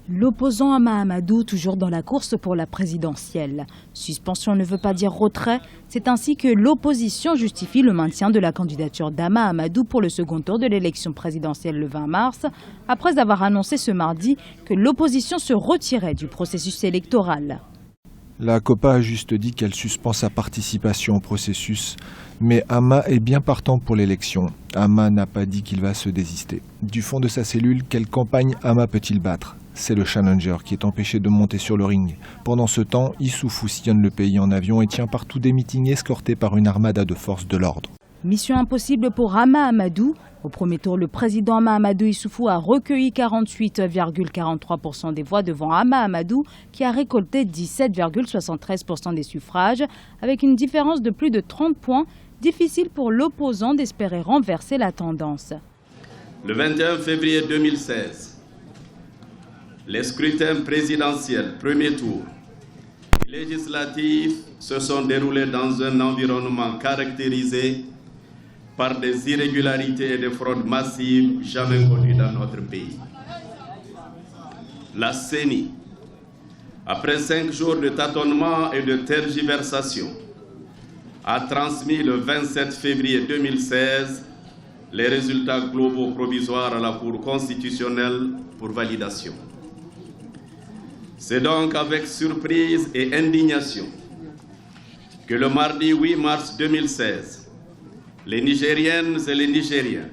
L'opposant Hama Amadou, toujours dans la course pour la présidentielle. Suspension ne veut pas dire retrait. C'est ainsi que l'opposition justifie le maintien de la candidature d'Hama Amadou pour le second tour de l'élection présidentielle le 20 mars, après avoir annoncé ce mardi que l'opposition se retirait du processus électoral. La COPA a juste dit qu'elle suspend sa participation au processus, mais Hama est bien partant pour l'élection. Hama n'a pas dit qu'il va se désister. Du fond de sa cellule, quelle campagne Hama peut-il battre? C'est le challenger qui est empêché de monter sur le ring. Pendant ce temps, Issoufou sillonne le pays en avion et tient partout des meetings escortés par une armada de forces de l'ordre. Mission impossible pour Hama Amadou. Au premier tour, le président Hama Amadou Issoufou a recueilli 48,43% des voix devant Hama Amadou, qui a récolté 17,73% des suffrages, avec une différence de plus de 30 points. Difficile pour l'opposant d'espérer renverser la tendance. Le 21 février 2016, les scrutins présidentiels, premier tour, et législatifs se sont déroulés dans un environnement caractérisé par des irrégularités et des fraudes massives jamais connues dans notre pays. La CENI, après 5 jours de tâtonnement et de tergiversation, a transmis le 27 février 2016 les résultats globaux provisoires à la Cour constitutionnelle pour validation. C'est donc avec surprise et indignation que le mardi 8 mars 2016, les Nigériennes et les Nigériens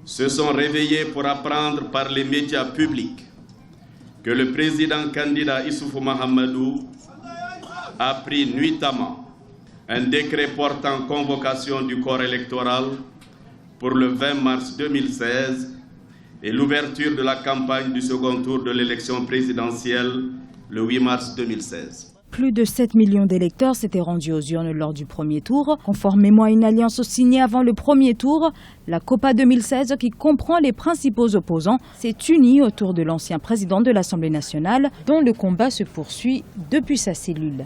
se sont réveillés pour apprendre par les médias publics que le président candidat Issoufou Mahamadou a pris nuitamment un décret portant convocation du corps électoral pour le 20 mars 2016 et l'ouverture de la campagne du second tour de l'élection présidentielle le 8 mars 2016. Plus de 7 millions d'électeurs s'étaient rendus aux urnes lors du premier tour. Conformément à une alliance signée avant le premier tour, la COPA 2016, qui comprend les principaux opposants, s'est unie autour de l'ancien président de l'Assemblée nationale, dont le combat se poursuit depuis sa cellule.